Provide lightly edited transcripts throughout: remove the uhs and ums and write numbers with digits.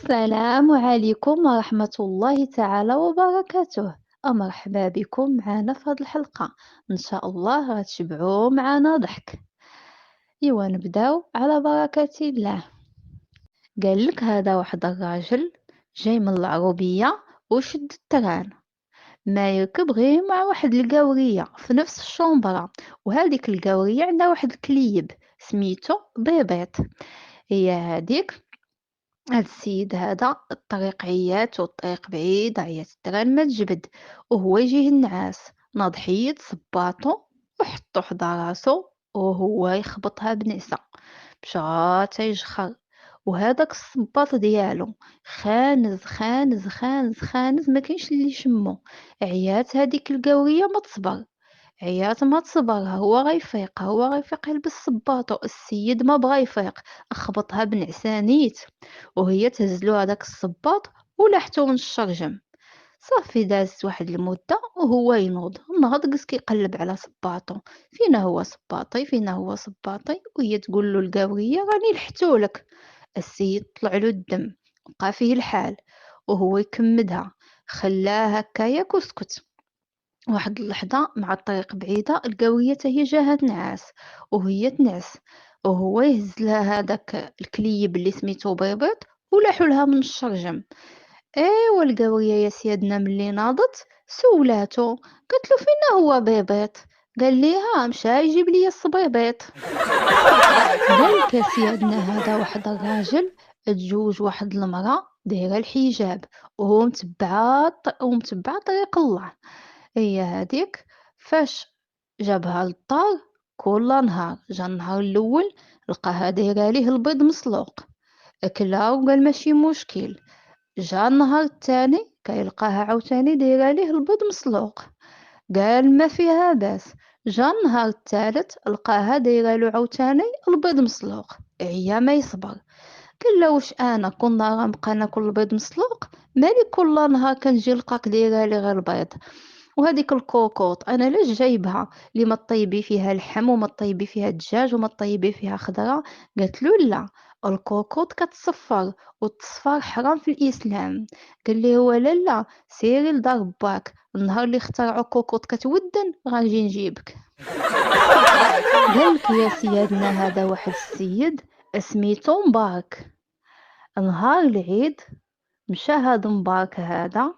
السلام عليكم ورحمة الله تعالى وبركاته. مرحبا بكم معنا في هذه الحلقة. إن شاء الله غتشبعوا معنا ضحك. نبداو على بركة الله. قال لك هذا واحد الراجل جاي من العروبية وشد التران، ما يركب غير مع واحد القاورية في نفس الشومبرة، وهذيك القاورية عندها واحد الكليب سميتو بيبيط. هي هذيك هاد السيد هذا الطريق عيات والطريق بعيد، عيات الدران ما تجبد، وهو يجيه النعاس ناض حيد صباطو وحطو حدا راسو وهو يخبطها بنعسة، مشى تيجخر. وهداك الصباط ديالو خانز خانز خانز خانز، ما كاينش اللي يشمو. عيات هذيك القاوية ما تصبر، عيات ما تصبر، هو غيفيق يلبس صباطو. السيد ما بغا يفيق، خبطها بنعسانيت وهي تهزلو هداك الصباط ولحتو من الشرجم. صافي دازت واحد المدة وهو ينوض، نهض جلس كيقلب على صباطو، فينا هو صباطي وهي تقول له القاوية راني لحتولك. السيد طلعلو الدم، بقى فيه الحال وهو يكمدها، خلاها هكاياك وسكت. واحد اللحظة مع الطريق بعيدة القاوية تا هي جاها تنعس، وهي تنعس وهو يهز لها هداك الكليب اللي سميتو بيبيط ولاحو لها من الشرجم. ايوا القاوية يا سيادنا ملي ناضت سولاتو، قالتلو فينا هو بيبيط؟ قال ليها مشى يجيب لي الصبيبيط. قالك يا سيادنا هذا واحد الراجل تزوج واحد المرأة دايرة الحجاب، ومتبعة طريق الله. هي هذيك فاش جابها للدار، كل نهار جا النهار الاول لقاها دايره ليه البيض مسلوق، اكلها وقال ماشي مشكل. جا النهار الثاني كيلقاها عاوتاني دايره ليه البيض مسلوق، قال ما فيها باس. جا النهار الثالث لقاها دايره له عاوتاني البيض مسلوق، عيا ما يصبر، قال له واش انا كل نهار غنبقى ناكل البيض مسلوق؟ مالي كل نهار كنجي نلقاك دايره لي غير البيض؟ وهذيك الكوكوط انا علاش جايبها؟ اللي ما طيبي فيها اللحم وما طيبي فيها الدجاج وما طيبي فيها خضره. قالت له لا، الكوكوط كتصفر والتصفار حرام في الاسلام. قال لي هو لا لا، سيري لدار باك، النهار اللي اخترعوا كوكوط كتودن غنجي نجيبك. قالك يا سيادنا هذا واحد السيد سميتو مبارك. نهار العيد مشى هاد مبارك هذا،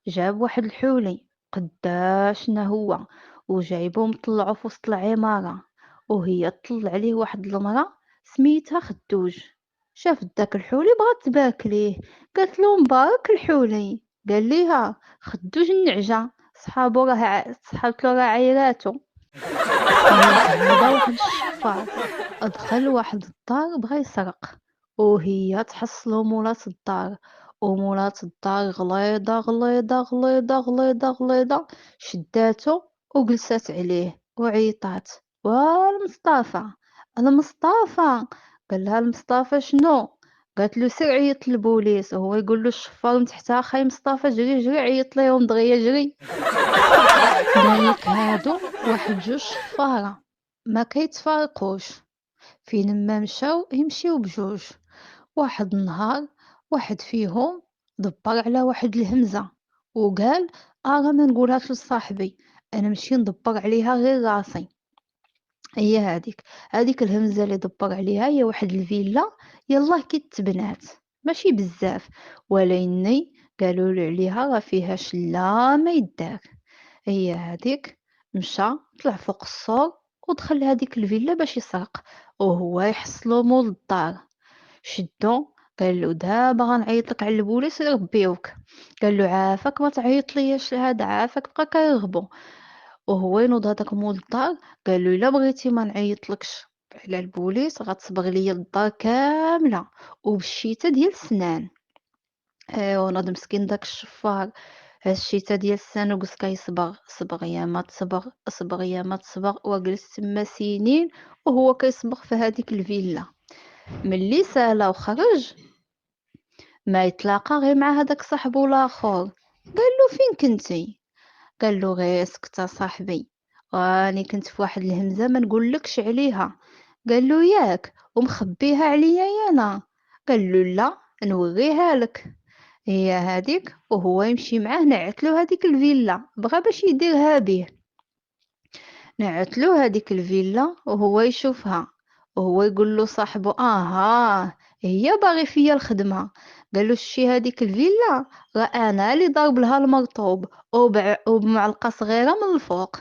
جاب واحد الحولي قداشنا هو، وجايبو مطلعو في وسط العمارة، وهي طلع عليه واحد المرا سميتها خدوج. شافت داك الحولي بغات تبارك ليه، قالت له مبارك الحولي. قال ليها خدوج النعجة، صحابتو راه عايراتو. قالك هذا واحد الشفار دخل واحد الدار بغا يسرق، وهي تحصلو مولات الدار، ومولات الدار غليظة غليظة غليظة غليظة غليظة، شداتو وجلسات عليه وعيطات: والمصطفى المصطفى. قال لها المصطفى شنو؟ قالت له سير عيط للبوليس. وهو يقول له الشفار من تحتها خاي مصطفى جري جري عيط ليهم دغيا جري. قال لك هادو واحد جوج شفارة ما كيتفارقوش، فين ما مشاو يمشيو بجوج. واحد النهار واحد فيهم دبر على واحد الهمزة وقال راه ما نقولهاش لصاحبي، انا نمشي ندبر عليها غير راسي. هي هذيك الهمزة اللي دبر عليها هي واحد الفيلا، يلاه كي تبنات ماشي بزاف، ولكني قالوا له عليها راه فيها شلا ما يدار. هي هذيك مشى طلع فوق السور ودخل هذيك الفيلا باش يسرق، وهو يحصلو مول الدار شدو. قال له دابا غنعيط لك على البوليس يربيوك. قال له عافاك ما تعيط لياش هذا، عافاك بقى كيرغبو. وهو ينوض هذاك مول الدار قال له الا بغيتي ما نعيطلكش على البوليس غتصبغ ليا الدار كامله وبالشيته ديال السنان. ايوا ناض مسكين داك الشفار هز الشيته ديال السنان وجلس كيصبغ، صبغ يا ما تصبغ، صبغ يا ما تصبغ، وجلس تما سنين وهو كيصبغ في هذيك الفيلا. ملي سالا وخرج ما يتلاقى غير مع هذاك صاحبو الاخر. قال له فين كنتي؟ قال له غير اسكت صاحبي، راني كنت في واحد الهمزه ما نقولكش عليها. قال له ياك ومخبيها عليا انا؟ قال له لا، نوريها لك. هي هذيك، وهو يمشي معاه نعتلو هذيك الفيلا، بغى باش يديرها به. نعتلو هذيك الفيلا وهو يشوفها، وهو يقول له صاحبه هي باغي فيا الخدمة. قال له شتي هذيك الفيلا، راه انا اللي ضارب لها المرطوب وبمعلقة صغيرة من الفوق.